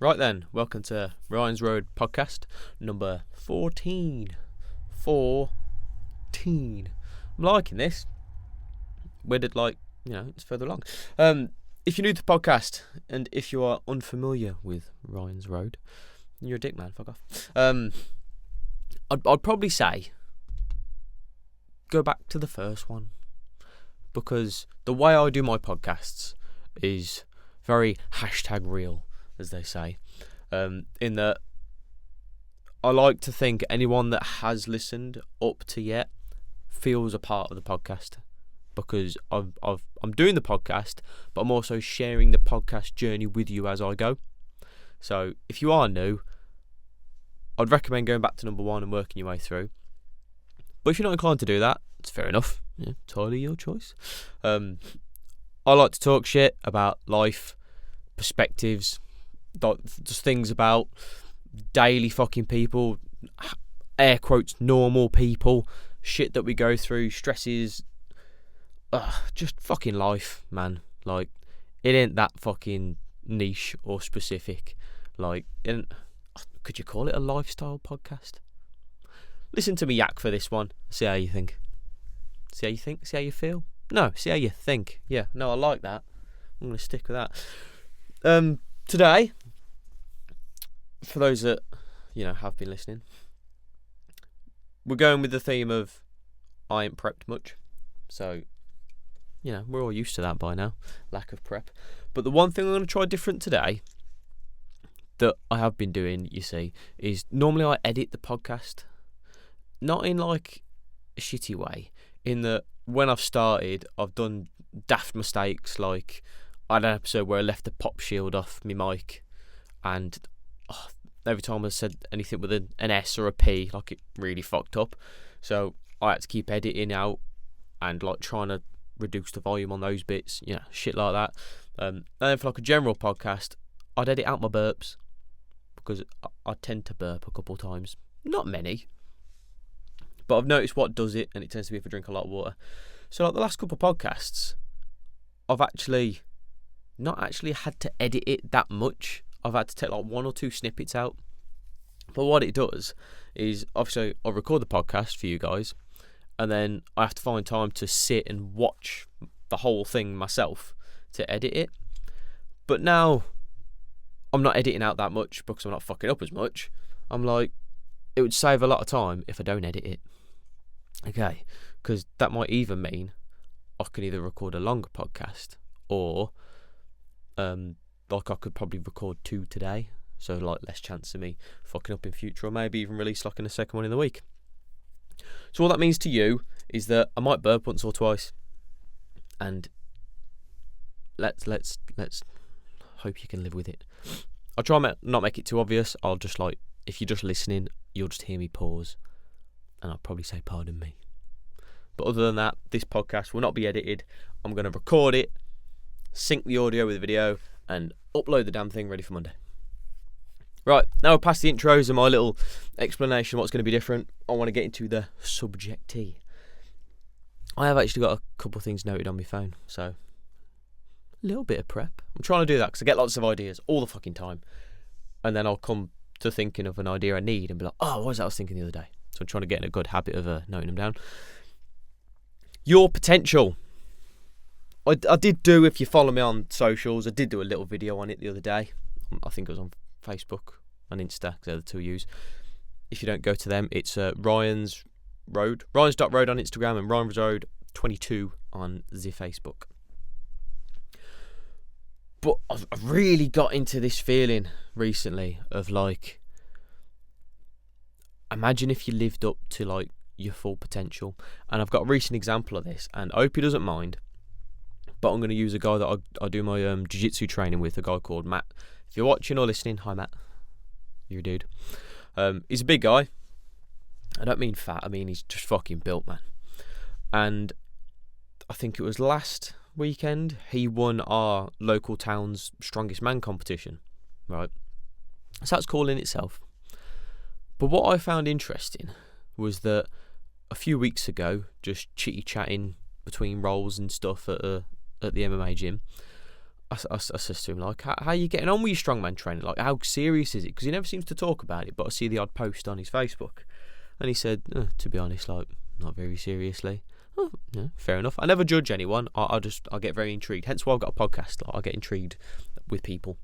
Right then, welcome to Ryan's Road podcast number 14. 14. I'm liking this. Where did it's further along. If you're new to the podcast and if you are unfamiliar with Ryan's Road, you're a dick, man. Fuck off. I'd probably say go back to the first one, because the way I do my podcasts is very #real, as they say, in that I like to think anyone that has listened up to yet feels a part of the podcast, because I'm doing the podcast, but I'm also sharing the podcast journey with you as I go. So if you are new, I'd recommend going back to number one and working your way through. But if you're not inclined to do that, it's fair enough. Yeah, entirely your choice. I like to talk shit about life, perspectives, just things about daily fucking people, air quotes, normal people, shit that we go through, stresses, just fucking life, man. Like, it ain't that fucking niche or specific. Like, could you call it a lifestyle podcast? Listen to me yak for this one. See how you think. See how you think? See how you feel? No, see how you think. Yeah, no, I like that. I'm going to stick with that. Today, for those that, have been listening, we're going with the theme of I ain't prepped much. So, we're all used to that by now. Lack of prep. But the one thing I'm going to try different today that I have been doing, you see, is normally I edit the podcast. Not in like a shitty way. In that when I've started, I've done daft mistakes, like I had an episode where I left the pop shield off my mic, and every time I said anything with an S or a P, like, it really fucked up. So I had to keep editing out and like trying to reduce the volume on those bits, shit like that. And then for like a general podcast, I'd edit out my burps, because I tend to burp a couple times. Not many, but I've noticed what does it, and it tends to be if I drink a lot of water. So like the last couple of podcasts, I've actually not actually had to edit it that much. I've had to take like one or two snippets out. But what it does is, obviously, I record the podcast for you guys, and then I have to find time to sit and watch the whole thing myself to edit it. But now I'm not editing out that much because I'm not fucking up as much. I'm like, it would save a lot of time if I don't edit it. Okay, because that might even mean I can either record a longer podcast, or like I could probably record 2 today, so like less chance of me fucking up in future, or maybe even release like a second one in the week. So all that means to you is that I might burp once or twice, and let's hope you can live with it. I'll try and not make it too obvious. I'll just, like, if you're just listening, you'll just hear me pause, and I'll probably say pardon me. But other than that, this podcast will not be edited. I'm going to record it, sync the audio with the video, and upload the damn thing ready for Monday. Right, now we're past the intros and my little explanation of what's going to be different. I want to get into the subject-y. I have actually got a couple of things noted on my phone, so a little bit of prep. I'm trying to do that because I get lots of ideas all the fucking time, and then I'll come to thinking of an idea I need and be like, oh, what was that I was thinking the other day? So I'm trying to get in a good habit of noting them down. Your potential. I did do, if you follow me on socials, I did do a little video on it the other day. I think it was on Facebook and Insta, because they're the two I use. If you don't go to them, it's Ryan's Road, Ryan's.road on Instagram, and Ryan's Road 22 on the Facebook. But I've really got into this feeling recently of, like, imagine if you lived up to, like, your full potential. And I've got a recent example of this, and I hope he doesn't mind, but I'm going to use a guy that I do my jiu-jitsu training with, a guy called Matt. If you're watching or listening, hi Matt, you're a dude. He's a big guy. I don't mean fat, I mean he's just fucking built, man. And I think it was last weekend he won our local town's strongest man competition, right? So that's cool in itself. But what I found interesting was that a few weeks ago, just chitty chatting between rolls and stuff at the MMA gym, I says to him, like, how are you getting on with your strongman training? Like, how serious is it? Because he never seems to talk about it, but I see the odd post on his Facebook. And he said, to be honest, like, not very seriously. Oh, yeah, fair enough. I never judge anyone. I get very intrigued. Hence why I've got a podcast. Like, I get intrigued with people.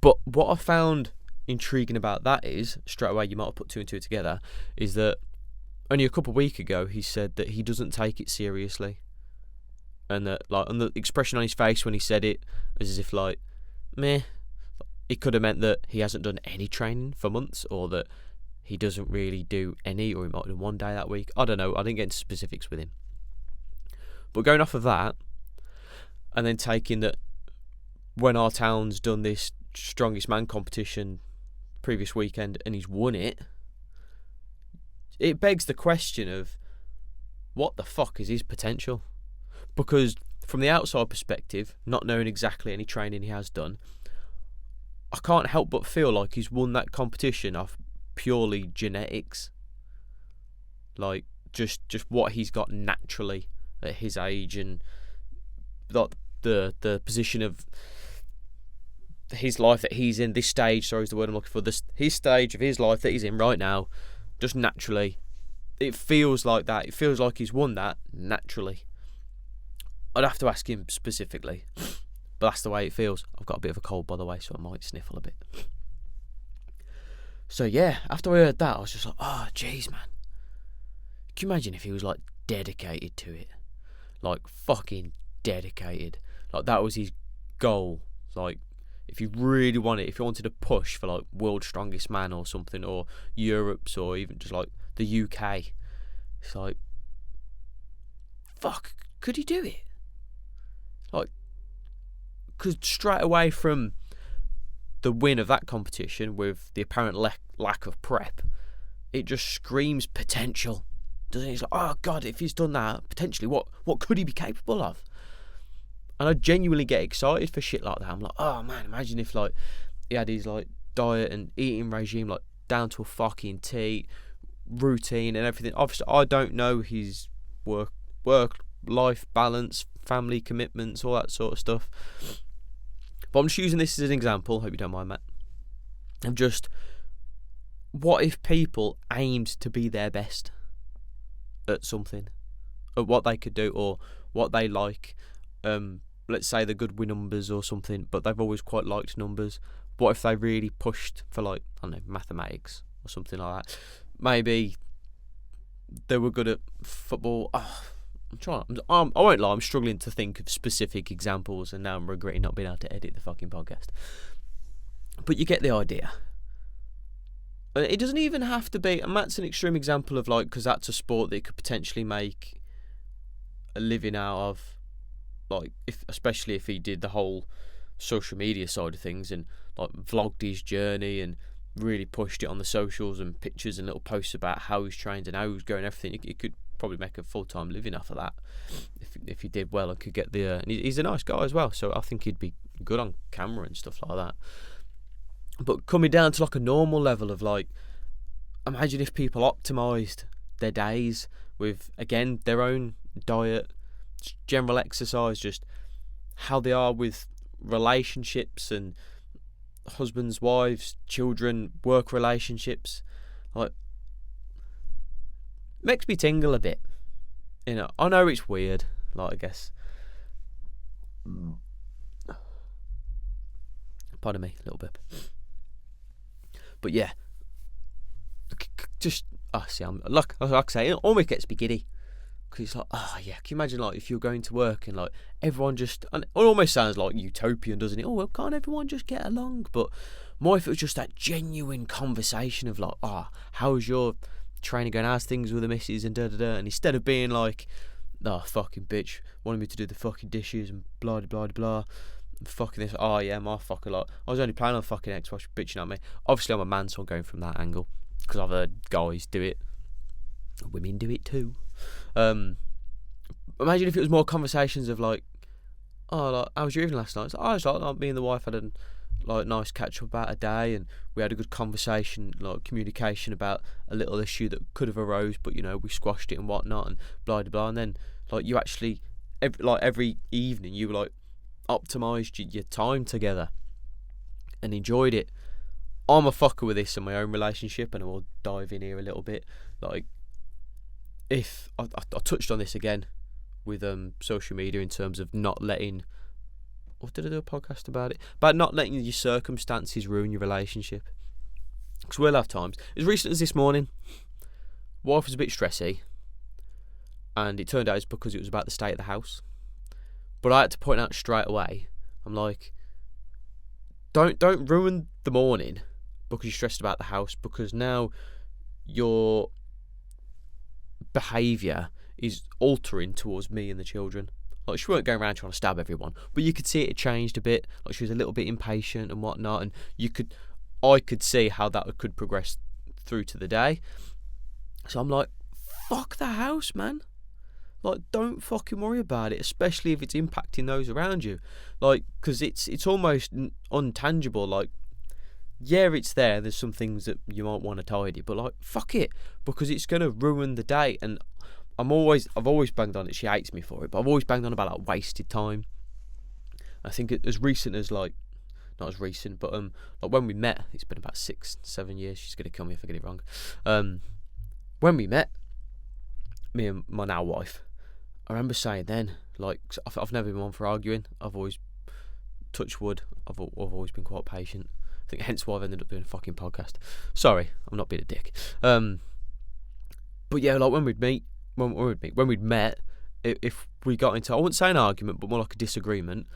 But what I found intriguing about that is, straight away you might have put two and two together, is that only a couple of weeks ago he said that he doesn't take it seriously. And that, like, and the expression on his face when he said it was as if, like, meh. It could have meant that he hasn't done any training for months, or that he doesn't really do any, or he might have done one day that week. I don't know. I didn't get into specifics with him. But going off of that, and then taking that when our town's done this strongest man competition previous weekend and he's won it, it begs the question of what the fuck is his potential? Because from the outside perspective, not knowing exactly any training he has done, I can't help but feel like he's won that competition off purely genetics. Like, just what he's got naturally at his age, and like the position of his life that he's in, this stage, sorry is the word I'm looking for, his stage of his life that he's in right now, just naturally. It feels like that. It feels like he's won that naturally. I'd have to ask him specifically, but that's the way it feels. I've got a bit of a cold, by the way, so I might sniffle a bit. So yeah, after I heard that, I was just like, oh, jeez, man. Can you imagine if he was, like, dedicated to it? Like, fucking dedicated. Like, that was his goal. Like, if you really wanted, if you wanted to push for, like, world's strongest man or something, or Europe's, or even just, like, the UK, it's like, fuck, could he do it? Like, because straight away from the win of that competition, with the apparent lack of prep, it just screams potential, doesn't it? It's like, oh god, if he's done that, potentially what could he be capable of? And I genuinely get excited for shit like that. I'm like, oh man, imagine if, like, he had his, like, diet and eating regime, like, down to a fucking T, routine and everything. Obviously I don't know his work life balance, family commitments, all that sort of stuff, but I'm just using this as an example, hope you don't mind, Matt, of just what if people aimed to be their best at something, at what they could do or what they like. Let's say they're good with numbers or something, but they've always quite liked numbers. What if they really pushed for, like, I don't know, mathematics or something like that? Maybe they were good at football. I won't lie, I'm struggling to think of specific examples, and now I'm regretting not being able to edit the fucking podcast. But you get the idea. It doesn't even have to be, and that's an extreme example of, like, because that's a sport that could potentially make a living out of, like, especially if he did the whole social media side of things and, like, vlogged his journey and really pushed it on the socials and pictures and little posts about how he's trained and how he's going, everything. He could probably make a full-time living off of that if he did well and could get the and he's a nice guy as well, so I think he'd be good on camera and stuff like that. But coming down to, like, a normal level of, like, imagine if people optimised their days with, again, their own diet, general exercise, just how they are with relationships and husbands, wives, children, work relationships. Like, makes me tingle a bit, you know. I know it's weird, like, I guess, pardon me, a little bit, but yeah, just see, I'm like I say, it almost gets me giddy, because it's like, oh yeah, can you imagine, like, if you're going to work and, like, everyone just, and it almost sounds like utopian, doesn't it? Oh well, can't everyone just get along? But more if it was just that genuine conversation of, like, how's your training going, how's things with the missus, and and instead of being like, oh fucking bitch wanted me to do the fucking dishes and blah blah blah, fucking this, oh yeah, my fucker, like, I was only planning on fucking ex-wife bitching at me. Obviously I'm a man, so I'm going from that angle, because I've heard guys do it, women do it too. Imagine if it was more conversations of, like, oh, like, how was your evening last night? It's like, I was like, me and the wife had a, like, nice catch up about a day, and we had a good conversation, like, communication about a little issue that could have arose, but, you know, we squashed it and whatnot, and blah blah blah. And then, like, you actually every evening you were, like, optimised your time together and enjoyed it. I'm a fucker with this in my own relationship, and I will dive in here a little bit. Like, if I touched on this again with social media in terms of not letting, what did I do a podcast about it? About not letting your circumstances ruin your relationship. Because we'll have times. As recent as this morning, wife was a bit stressy, and it turned out it's because it was about the state of the house. But I had to point out straight away, I'm like, don't ruin the morning because you're stressed about the house, because now your behaviour is altering towards me and the children. Like, she weren't going around trying to stab everyone, but you could see it had changed a bit. Like, she was a little bit impatient and whatnot, and I could see how that could progress through to the day. So I'm like, fuck the house, man. Like, don't fucking worry about it, especially if it's impacting those around you. Like, because it's almost untangible. Like, yeah, it's there. There's some things that you might want to tidy, but like, fuck it, because it's gonna ruin the day. And I've always banged on it. She hates me for it, but I've always banged on about like wasted time. I think as recent as like, not as recent, but like when we met, it's been about 6-7 years. She's gonna kill me if I get it wrong. When we met, me and my now wife, I remember saying then, like, I've never been one for arguing. I've always, touch wood, I've always been quite patient. I think hence why I've ended up doing a fucking podcast. Sorry, I'm not being a dick. But yeah, like when we'd met, if we got into, I wouldn't say an argument, but more like a disagreement,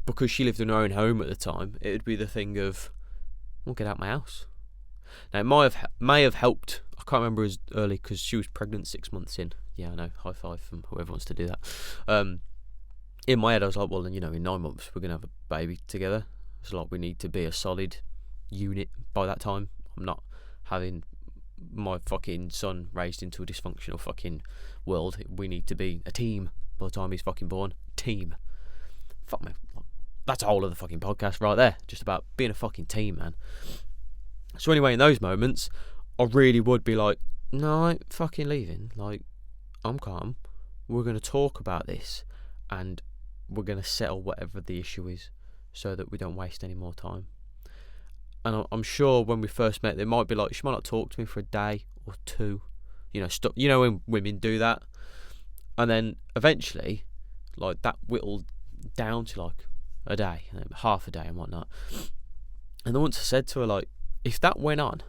because she lived in her own home at the time, it would be the thing of, well, get out my house. Now, it may have helped. I can't remember as early because she was pregnant 6 months in. Yeah, I know. High five from whoever wants to do that. In my head, I was like, well, then, in 9 months, we're going to have a baby together. It's like we need to be a solid unit by that time. I'm not having my fucking son raised into a dysfunctional fucking world. We need to be a team by the time he's fucking born. Team. Fuck me. That's a whole other fucking podcast right there. Just about being a fucking team, man. So anyway, in those moments, I really would be like, no, I ain't fucking leaving. Like, I'm calm. We're going to talk about this, and we're going to settle whatever the issue is so that we don't waste any more time. And I'm sure when we first met, there might be like, she might not talk to me for a day or two. When women do that. And then eventually, like, that whittled down to like a day, half a day and whatnot. And then once I said to her, like, if that went on,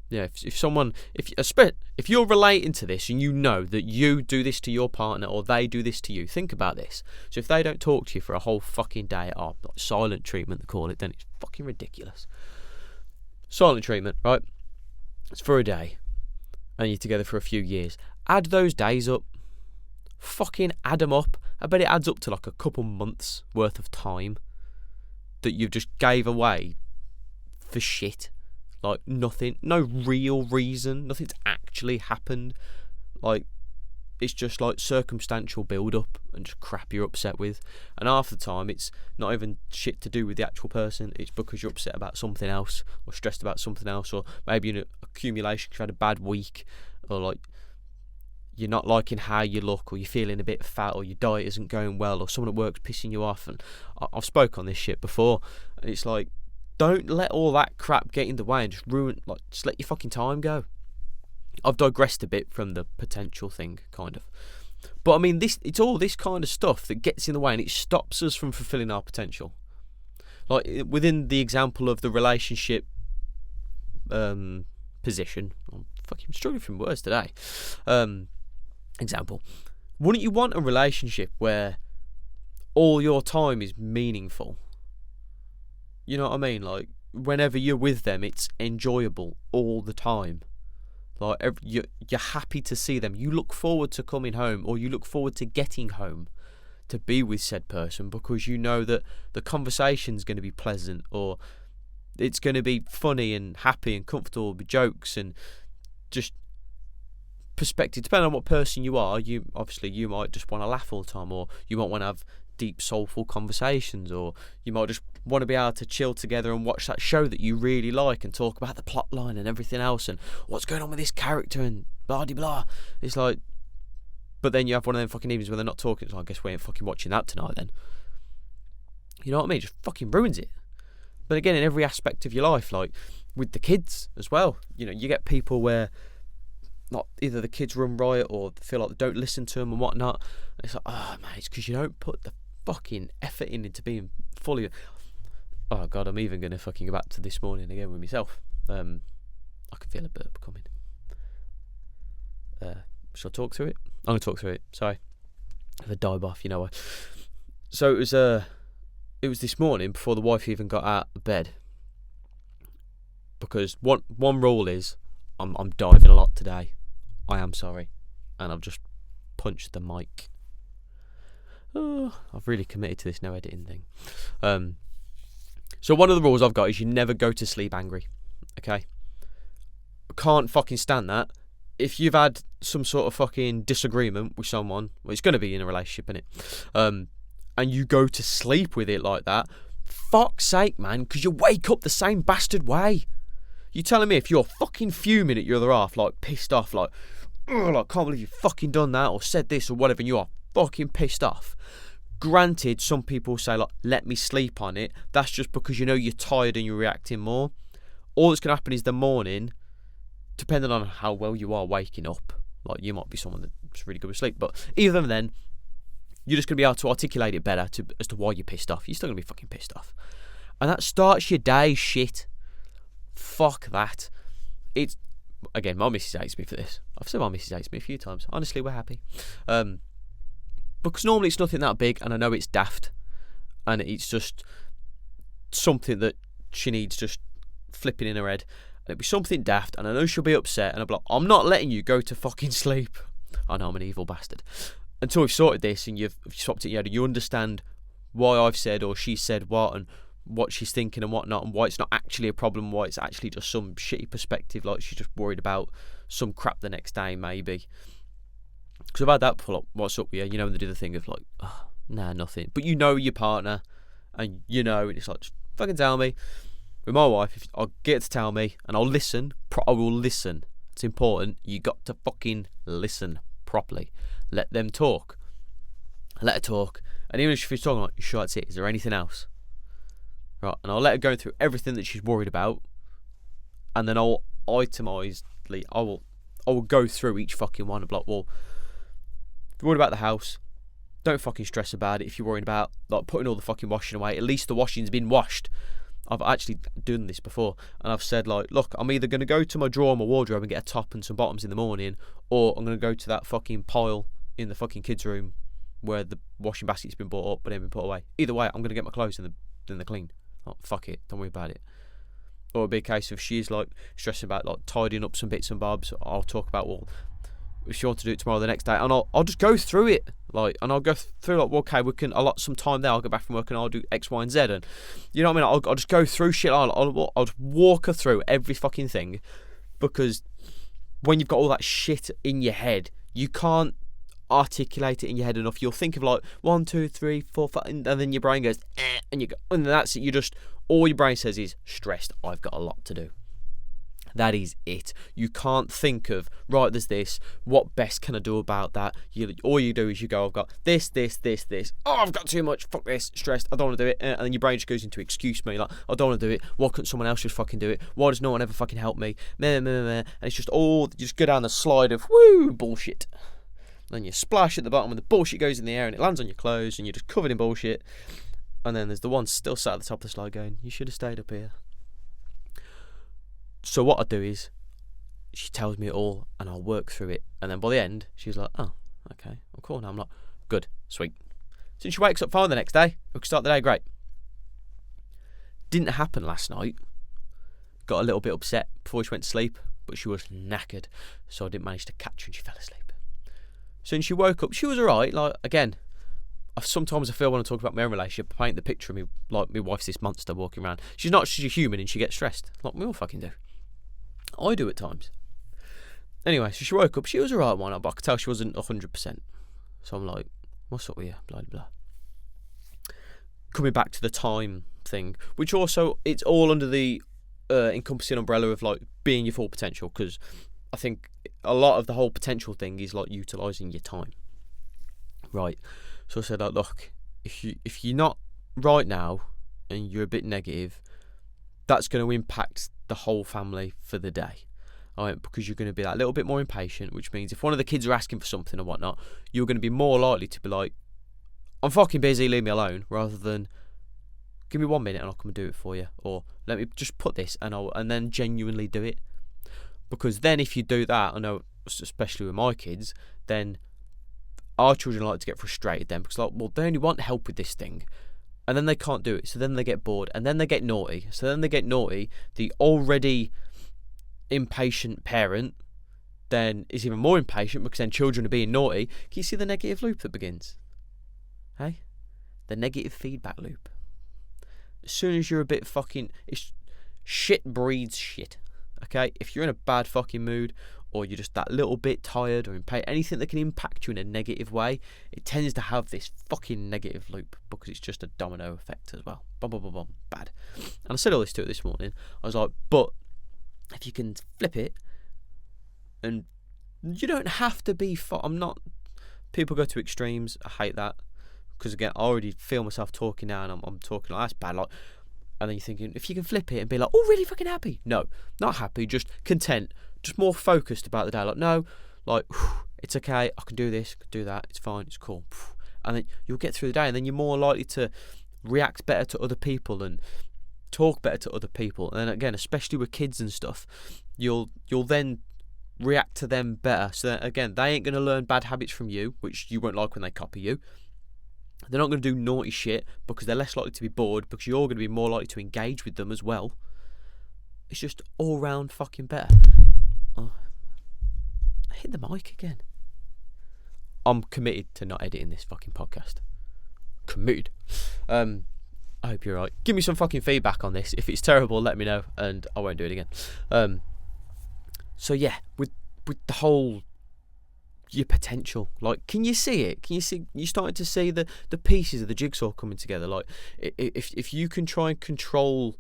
yeah, if you're relating to this and you know that you do this to your partner or they do this to you, think about this. So if they don't talk to you for a whole fucking day, like silent treatment they call it, then it's fucking ridiculous. Silent treatment, right? It's for a day, and you're together for a few years. Add those days up. Fucking add them up. I bet it adds up to like a couple months worth of time that you've just gave away for shit. Like, nothing, no real reason, nothing's actually happened. Like, it's just like circumstantial build up and just crap you're upset with. And half the time it's not even shit to do with the actual person, it's because you're upset about something else or stressed about something else, or maybe an accumulation because you had a bad week, or like you're not liking how you look, or you're feeling a bit fat, or your diet isn't going well, or someone at work's pissing you off. And I've spoke on this shit before, and it's like, don't let all that crap get in the way and just let your fucking time go. I've digressed a bit from the potential thing, kind of. But I mean, it's all this kind of stuff that gets in the way and it stops us from fulfilling our potential. Like, within the example of the relationship position, I'm fucking struggling from words today. Example. Wouldn't you want a relationship where all your time is meaningful? You know what I mean? Like, whenever you're with them, it's enjoyable all the time. Like, you're happy to see them. You look forward to coming home, or you look forward to getting home to be with said person, because you know that the conversation's going to be pleasant, or it's going to be funny and happy and comfortable with jokes and just perspective. Depending on what person you are, you might just want to laugh all the time, or you might want to have deep soulful conversations, or you might just want to be able to chill together and watch that show that you really like and talk about the plot line and everything else and what's going on with this character and blah de blah. It's like, but then you have one of them fucking evenings where they're not talking. So I guess we ain't fucking watching that tonight then. You know what I mean? It just fucking ruins it. But again, in every aspect of your life, like with the kids as well, you know, you get people where not either the kids run riot or feel like they don't listen to them and whatnot. And it's like, oh man, it's because you don't put the fucking effort into being fully. Oh god, I'm even gonna fucking go back to this morning again with myself. I can feel a burp coming. Shall I talk through it? I'm gonna talk through it. Sorry, if I dive off, you know why. So it was this morning before the wife even got out of bed. Because one rule is, I'm diving a lot today. I am sorry, and I've just punched the mic. Oh, I've really committed to this no editing thing. So one of the rules I've got is you never go to sleep angry. Okay? I can't fucking stand that. If you've had some sort of fucking disagreement with someone, well, it's going to be in a relationship, innit? And you go to sleep with it like that, fuck's sake, man, because you wake up the same bastard way. You telling me if you're fucking fuming at your other half, like pissed off, like, ugh, like, can't believe you fucking done that or said this or whatever, and you are fucking pissed off. Granted, some people say, like, let me sleep on it. That's just because you know you're tired and you're reacting more. All that's going to happen is the morning, depending on how well you are waking up. Like, you might be someone that's really good with sleep, but even then, you're just going to be able to articulate it better as to why you're pissed off. You're still going to be fucking pissed off. And that starts your day, shit. Fuck that. It's, again, my missus hates me for this. I've said my missus hates me a few times. Honestly, we're happy. Because normally it's nothing that big, and I know it's daft, and it's just something that she needs just flipping in her head. And it'll be something daft, and I know she'll be upset, and I'll be like, I'm not letting you go to fucking sleep. I know I'm an evil bastard. Until we've sorted this and you've swapped it in your head, and you understand why I've said or she said what, and what she's thinking and whatnot, and why it's not actually a problem, why it's actually just some shitty perspective, like she's just worried about some crap the next day, maybe. Because I've had that before, like, what's up with you? You know, when they do the thing of like, oh, nah, nothing. But you know your partner, and you know, and it's like, just fucking tell me. With my wife, if I'll get her to tell me, and I'll listen, I will listen. It's important. You got to fucking listen properly. Let them talk. Let her talk. And even if she's talking, like, you sure that's it? Is there anything else? Right, and I'll let her go through everything that she's worried about, and then I'll itemizedly, I will go through each fucking one and be like, well, if you're worried about the house, don't fucking stress about it. If you're worried about like putting all the fucking washing away, at least the washing's been washed. I've actually done this before, and I've said, like, look, I'm either going to go to my drawer, my wardrobe, and get a top and some bottoms in the morning, or I'm going to go to that fucking pile in the fucking kids' room where the washing basket's been brought up but then been put away. Either way, I'm going to get my clothes in the clean. Like, fuck it, don't worry about it. Or it'll be a case of she's like stressing about like tidying up some bits and bobs. I'll talk about, well, if she wants to do it tomorrow, the next day, and I'll just go through it, like, and I'll go through like, well, okay, we can allot some time there. I'll get back from work and I'll do X, Y, and Z, and you know what I mean. I'll just go through shit. I'll just walk her through every fucking thing, because when you've got all that shit in your head, you can't articulate it in your head enough. You'll think of like 1, 2, 3, 4, 5, and then your brain goes, and you go, and that's it. You just, all your brain says is stressed. I've got a lot to do. That is it. You can't think of, right, there's this, what best can I do about that? All you do is you go, I've got this. Oh, I've got too much, fuck this, stressed, I don't want to do it. And then your brain just goes into excuse me, like, I don't want to do it. Why couldn't someone else just fucking do it? Why does no one ever fucking help me? Meh. And it's just all, you just go down the slide of, woo, bullshit. Then you splash at the bottom and the bullshit goes in the air and it lands on your clothes and you're just covered in bullshit. And then there's the one still sat at the top of the slide going, you should have stayed up here. So what I do is, she tells me it all, and I'll work through it. And then by the end, she's like, oh, okay, I'm cool now. I'm like, good, sweet. Since she wakes up fine the next day, we can start the day great. Didn't happen last night. Got a little bit upset before she went to sleep, but she was knackered, so I didn't manage to catch her and she fell asleep. So when she woke up, she was alright. Like, again, sometimes I feel when I talk about my own relationship, I paint the picture of me like my wife's this monster walking around. She's not, she's a human and she gets stressed. Like we all fucking do. I do at times. Anyway, so she woke up, she was alright one night, but I could tell she wasn't 100%. So I'm like, what's up with you? Blah, blah, blah. Coming back to the time thing, which also, it's all under the encompassing umbrella of like being your full potential, because I think a lot of the whole potential thing is like utilising your time. Right. So I said, like, look, if you're not right now and you're a bit negative, that's going to impact the whole family for the day. Right, because you're going to be that little bit more impatient, which means if one of the kids are asking for something or whatnot, you're going to be more likely to be like, I'm fucking busy, leave me alone, rather than give me 1 minute and I'll come and do it for you, or let me just put this and then genuinely do it. Because then if you do that, I know especially with my kids, then our children like to get frustrated then, because like, well, they only want help with this thing, and then they can't do it, so then they get bored, and then they get naughty, the already impatient parent then is even more impatient because then children are being naughty. Can you see the negative loop that begins? Hey? The negative feedback loop. As soon as you're a bit fucking... shit breeds shit. Okay? If you're in a bad fucking mood, or you're just that little bit tired or in pain, anything that can impact you in a negative way, it tends to have this fucking negative loop because it's just a domino effect as well. Boom, boom, boom, boom. Bad. And I said all this to it this morning. I was like, but if you can flip it, and you don't have to be... I'm not... People go to extremes. I hate that. Because again, I already feel myself talking now, and I'm talking like, that's bad. Like, and then you're thinking, if you can flip it and be like, oh, really fucking happy. No, not happy, just content. Just more focused about the day. Like, no, like, it's okay. I can do this, I can do that. It's fine, it's cool. And then you'll get through the day, and then you're more likely to react better to other people and talk better to other people. And then again, especially with kids and stuff, you'll then react to them better. So that, again, they ain't going to learn bad habits from you, which you won't like when they copy you. They're not going to do naughty shit because they're less likely to be bored, because you're going to be more likely to engage with them as well. It's just all round fucking better. Oh, I hit the mic again. I'm committed to not editing this fucking podcast. Committed. I hope you're right. Give me some fucking feedback on this. If it's terrible, let me know, and I won't do it again. So yeah, with the whole your potential, like, can you see it? You starting to see the pieces of the jigsaw coming together? Like, if you can try and control,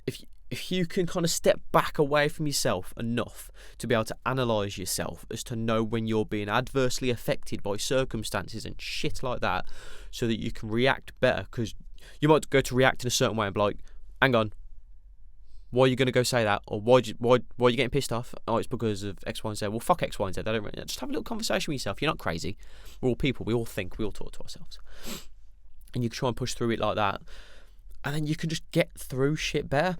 if you can kind of step back away from yourself enough to be able to analyse yourself as to know when you're being adversely affected by circumstances and shit like that, so that you can react better. Because you might go to react in a certain way and be like, hang on, why are you going to go say that? Or why are you getting pissed off? Oh, it's because of X, Y, and Z. Well, fuck X, Y, and Z. Just have a little conversation with yourself. You're not crazy. We're all people. We all think. We all talk to ourselves. And you can try and push through it like that. And then you can just get through shit better.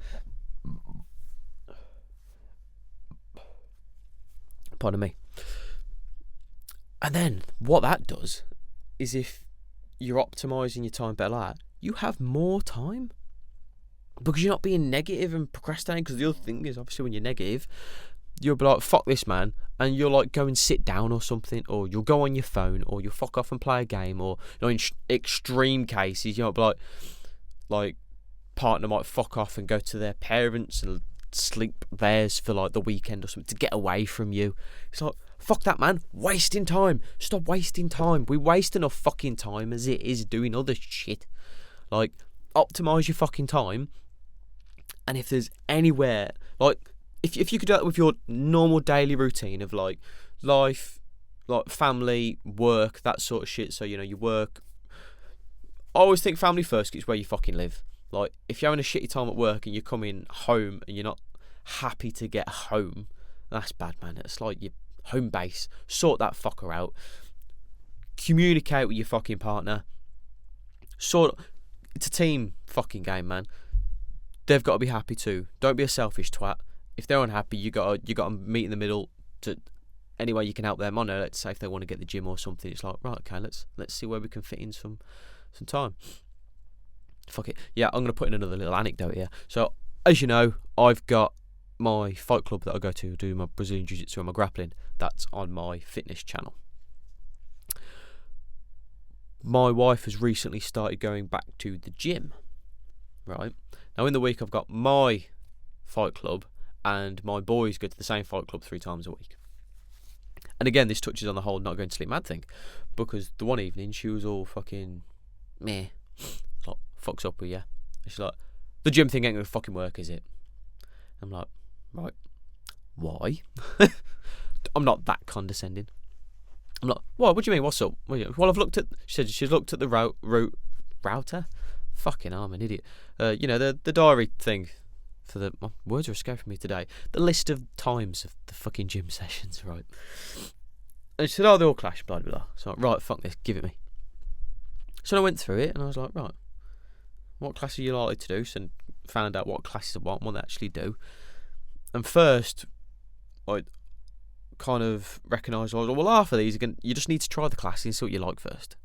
Pardon me. And then what that does is, if you're optimising your time better like that, you have more time. Because you're not being negative and procrastinating. Because the other thing is, obviously, when you're negative, you'll be like, fuck this, man. And you'll like go and sit down or something. Or you'll go on your phone. Or you'll fuck off and play a game. Or, you know, in extreme cases, you know, be like partner might fuck off and go to their parents and sleep theirs for like the weekend or something to get away from you. It's like, fuck that, man. Wasting time. Stop wasting time. We waste enough fucking time as it is doing other shit. Like, optimise your fucking time. And if there's anywhere, like, if you could do that with your normal daily routine of like life, like family, work, that sort of shit. So, you know, you work. I always think family first, 'cause it's where you fucking live. Like, if you're having a shitty time at work and you're coming home and you're not happy to get home, that's bad, man. It's like your home base. Sort that fucker out. Communicate with your fucking partner. It's a team fucking game, man. They've got to be happy too. Don't be a selfish twat. If they're unhappy, you got to meet in the middle. To any way you can help them. I know, let's say if they want to get the gym or something, it's like, right, okay, let's see where we can fit in some time. Fuck it. Yeah, I'm going to put in another little anecdote here. So, as you know, I've got my fight club that I go to do my Brazilian Jiu-Jitsu and my grappling. That's on my fitness channel. My wife has recently started going back to the gym. Right? Now, in the week, I've got my fight club and my boys go to the same fight club 3 times a week. And again, this touches on the whole not going to sleep mad thing. Because the one evening, she was all fucking meh. Like, fucks up with you. She's like, the gym thing ain't going to fucking work, is it? I'm like, right. Why? I'm not that condescending. I'm like, what do you mean? What's up? Well, I've looked at... She said she's looked at the router. Fucking hell, I'm an idiot. The diary thing. My words are escaping me today. The list of times of the fucking gym sessions, right? And she said, oh, they all clash, blah, blah, blah. So, right, fuck this, give it me. So I went through it, and I was like, right, what classes are you likely to do? So found out what classes are what they actually do. And first, I kind of recognised, well, half of these, you just need to try the classes and see what you like first.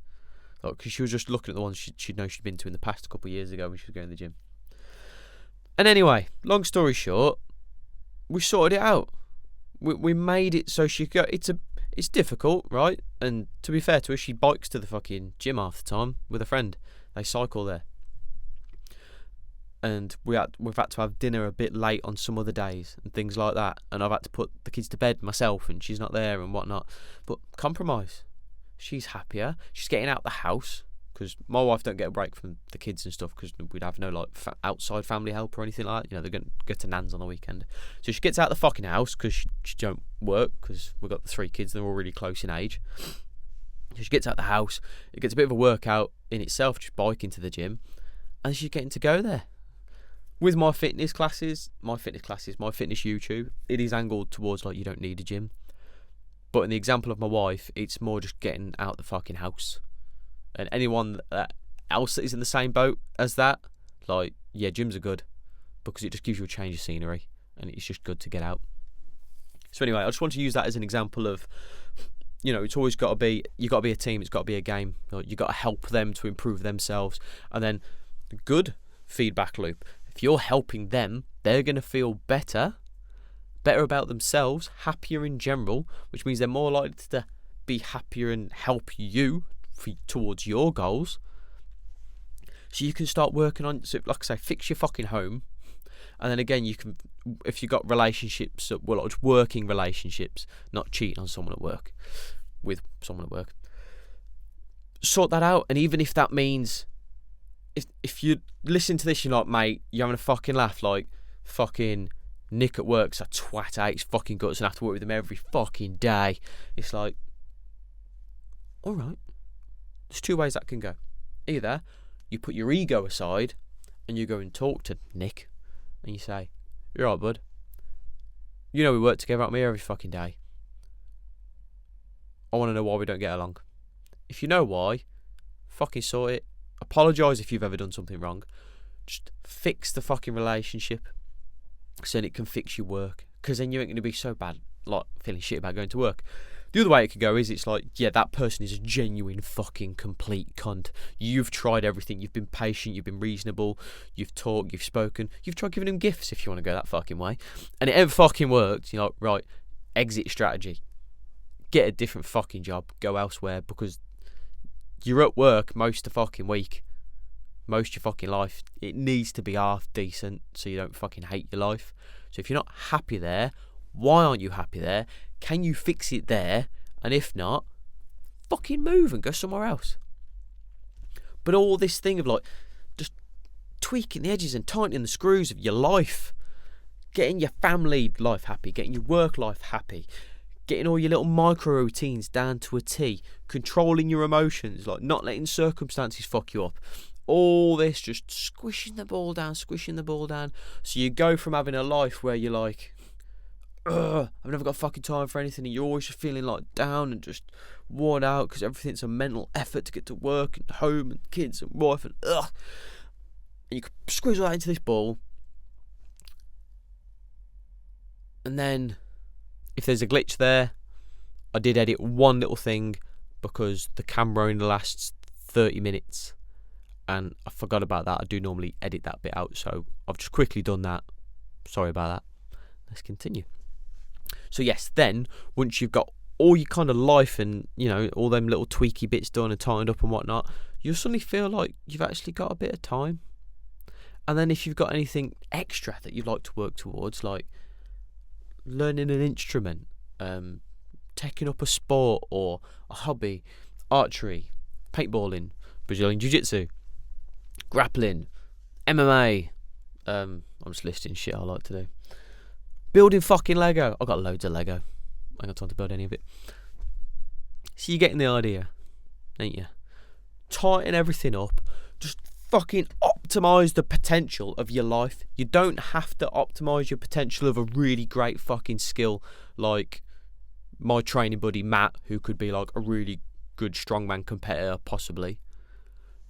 Because she was just looking at the ones she'd know she'd been to in the past a couple of years ago when she was going to the gym. And anyway, long story short, we sorted it out. We made it so she could go. It's difficult, right? And to be fair to her, she bikes to the fucking gym half the time with a friend. They cycle there. And we've had to have dinner a bit late on some other days and things like that. And I've had to put the kids to bed myself, and she's not there and whatnot. But compromise. She's happier. She's getting out the house. Because my wife don't get a break from the kids and stuff, because we'd have no outside family help or anything like that. They're going to go to Nan's on the weekend. So she gets out the fucking house because she don't work, because we've got the 3 kids, they're all really close in age. So she gets out the house. It gets a bit of a workout in itself, just biking to the gym, and she's getting to go there. With my fitness YouTube, it is angled towards like you don't need a gym. But in the example of my wife, it's more just getting out the fucking house. And anyone else that is in the same boat as that, like, yeah, gyms are good because it just gives you a change of scenery and it's just good to get out. So anyway, I just want to use that as an example of, it's always got to be, you got to be a team, it's got to be a game. You got to help them to improve themselves. And then the good feedback loop. If you're helping them, they're going to feel better about themselves, happier in general, which means they're more likely to be happier and help you towards your goals. So you can start working on, so like I say, fix your fucking home. And then again, you can, if you've got relationships, well, just working relationships, not cheating on someone at work, with someone at work, sort that out. And even if that means, if you listen to this, you're like, mate, you're having a fucking laugh, like, fucking Nick at work's a twat, hates fucking guts and have to work with him every fucking day. It's like, alright, there's 2 ways that can go. Either you put your ego aside and you go and talk to Nick and you say, you're right, bud, we work together out me every fucking day. I want to know why we don't get along. If you know why, fucking sort it. Apologise if you've ever done something wrong. Just fix the fucking relationship so that it can fix your work. Because then you ain't going to be so bad, like, feeling shit about going to work. The other way it could go is, it's like, yeah, that person is a genuine fucking complete cunt. You've tried everything. You've been patient. You've been reasonable. You've talked. You've spoken. You've tried giving them gifts, if you want to go that fucking way. And it ain't fucking worked. You're like, right, exit strategy. Get a different fucking job. Go elsewhere, because you're at work most of the fucking week. Most of your fucking life. It needs to be half decent so you don't fucking hate your life. So if you're not happy there, why aren't you happy there? Can you fix it there? And if not, fucking move and go somewhere else. But all this thing of like just tweaking the edges and tightening the screws of your life, getting your family life happy, getting your work life happy, getting all your little micro routines down to a T, controlling your emotions, like not letting circumstances fuck you up. All this, just squishing the ball down. So you go from having a life where you're like, I've never got fucking time for anything, and you're always just feeling like down and just worn out because everything's a mental effort to get to work and home and kids and wife and and you can squeeze all that into this ball. And then if there's a glitch there, I did edit one little thing because the camera only lasts 30 minutes. And I forgot about that. I do normally edit that bit out, so I've just quickly done that. Sorry about that. Let's continue. So yes, then, once you've got all your kind of life and, all them little tweaky bits done and tightened up and whatnot, you'll suddenly feel like you've actually got a bit of time. And then if you've got anything extra that you'd like to work towards, like learning an instrument, taking up a sport or a hobby, archery, paintballing, Brazilian Jiu-Jitsu, grappling, MMA, I'm just listing shit I like to do. Building fucking Lego. I've got loads of Lego. I ain't got time to build any of it. So you're getting the idea, ain't you? Tighten everything up. Just fucking optimize the potential of your life. You don't have to optimize your potential of a really great fucking skill like my training buddy Matt, who could be like a really good strongman competitor possibly.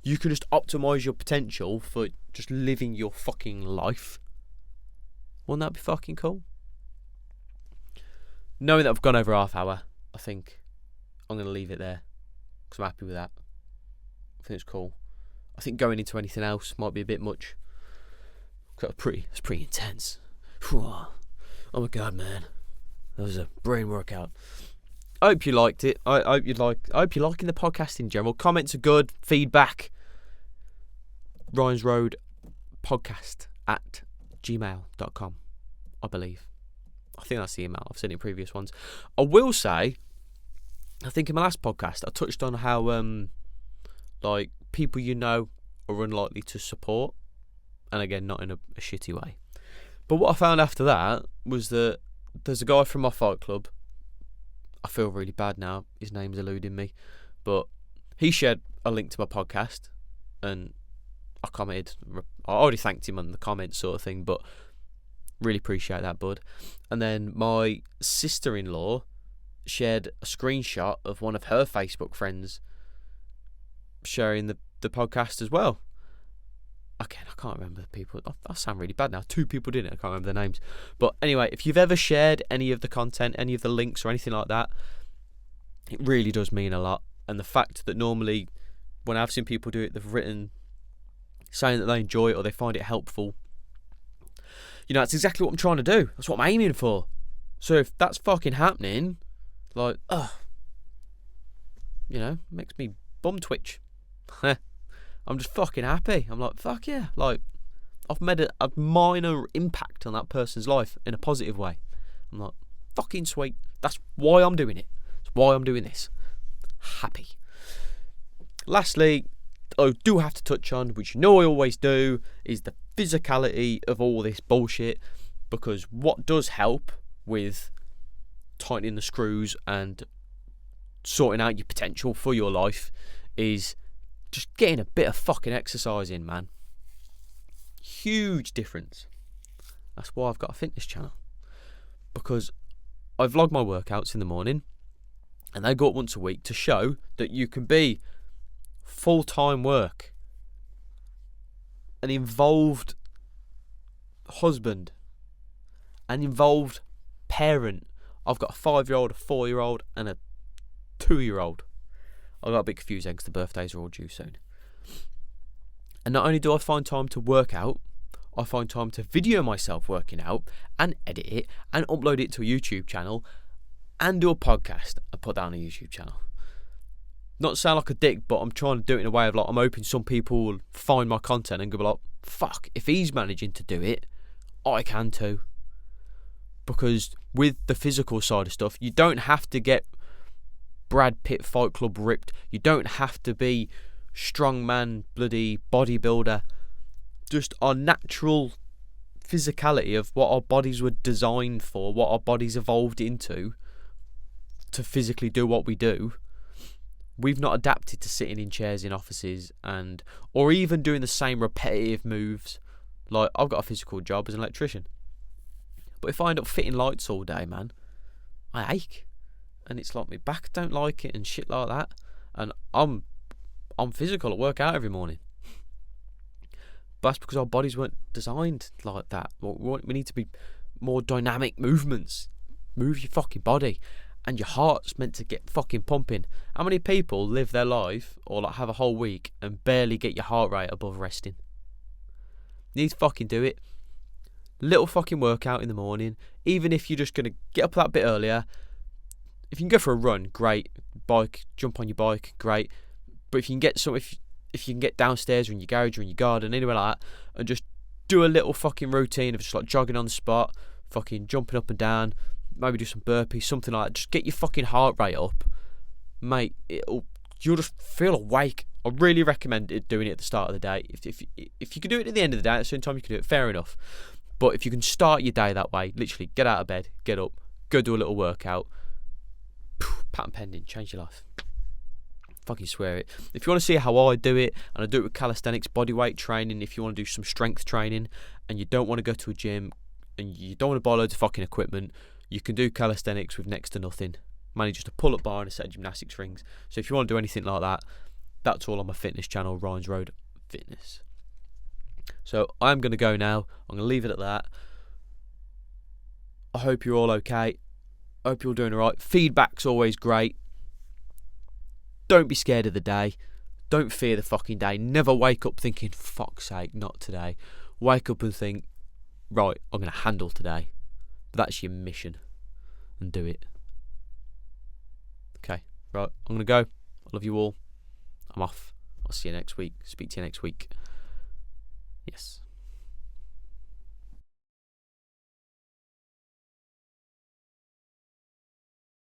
You can just optimize your potential for just living your fucking life. Wouldn't that be fucking cool? Knowing that I've gone over half hour, I think I'm going to leave it there because I'm happy with that. I think it's cool. I think going into anything else might be a bit much. It's pretty intense. Oh my god, man, that was a brain workout. I hope you liked it. I hope you're liking the podcast in general. Comments are good. Feedback. Ryan's Road podcast at gmail.com, I believe. I think that's the email. I've seen it in previous ones. I will say, I think in my last podcast I touched on how like people you know are unlikely to support, and again not in a shitty way. But what I found after that was that there's a guy from my fight club. I feel really bad now. His name's eluding me, but he shared a link to my podcast, and I commented. I already thanked him on the comments sort of thing, but really appreciate that, bud. And then my sister-in-law shared a screenshot of one of her Facebook friends sharing the podcast as well. Again, I can't remember the people. I sound really bad now. 2 people did it. I can't remember their names. But anyway, if you've ever shared any of the content, any of the links or anything like that, it really does mean a lot. And the fact that normally when I've seen people do it, they've written saying that they enjoy it or they find it helpful. You know, that's exactly what I'm trying to do. That's what I'm aiming for. So if that's fucking happening, like, you know, makes me bum twitch. I'm just fucking happy. I'm like, fuck yeah. Like, I've made a minor impact on that person's life in a positive way. I'm like, fucking sweet. That's why I'm doing it. That's why I'm doing this. Happy. Lastly, I do have to touch on, which you know I always do, is the physicality of all this bullshit. Because what does help with tightening the screws and sorting out your potential for your life is just getting a bit of fucking exercise in, man. Huge difference. That's why I've got a fitness channel. Because I vlog my workouts in the morning, and they go up once a week to show that you can be full-time work, an involved husband, an involved parent. I've got a 5-year-old, a 4-year-old, and a 2-year-old. I got a bit confused because the birthdays are all due soon. And not only do I find time to work out, I find time to video myself working out and edit it and upload it to a YouTube channel and do a podcast and put that on a YouTube channel. Not to sound like a dick, but I'm trying to do it in a way of like, I'm hoping some people will find my content and go like, fuck, if he's managing to do it, I can too. Because with the physical side of stuff, you don't have to get Brad Pitt Fight Club ripped. You don't have to be strongman, bloody bodybuilder. Just our natural physicality of what our bodies were designed for, what our bodies evolved into to physically do what we do. We've not adapted to sitting in chairs in offices and or even doing the same repetitive moves. Like, I've got a physical job as an electrician, but if I end up fitting lights all day, man, I ache. And it's like my back don't like it and shit like that. And I'm physical. I work out every morning. But that's because our bodies weren't designed like that. We need to be more dynamic movements. Move your fucking body. And your heart's meant to get fucking pumping. How many people live their life or like have a whole week and barely get your heart rate above resting? You need to fucking do it. Little fucking workout in the morning. Even if you're just going to get up that bit earlier. If you can go for a run, great. Bike, jump on your bike, great. But if you can get if you can get downstairs or in your garage or in your garden, anywhere like that, and just do a little fucking routine of just like jogging on the spot, fucking jumping up and down, maybe do some burpees, something like that. Just get your fucking heart rate up, mate. You'll just feel awake. I really recommend doing it at the start of the day. If you can do it at the end of the day, at the same time you can do it, fair enough. But if you can start your day that way, literally get out of bed, get up, go do a little workout. Patent pending, change your life. fucking swear it. If you want to see how I do it, and I do it with calisthenics, bodyweight training, if you want to do some strength training and you don't want to go to a gym and you don't want to buy loads of fucking equipment, you can do calisthenics with next to nothing. Mainly just a pull-up bar and a set of gymnastics rings. So if you want to do anything like that, that's all on my fitness channel, Ryan's Road Fitness. So I'm going to go now. I'm going to leave it at that. I hope you're all okay. I hope you're doing alright. Feedback's always great. Don't be scared of the day. Don't fear the fucking day. Never wake up thinking, fuck's sake, not today. Wake up and think, right, I'm going to handle today. That's your mission. And do it. Okay, right, I'm going to go. I love you all. I'm off. I'll see you next week. Speak to you next week. Yes.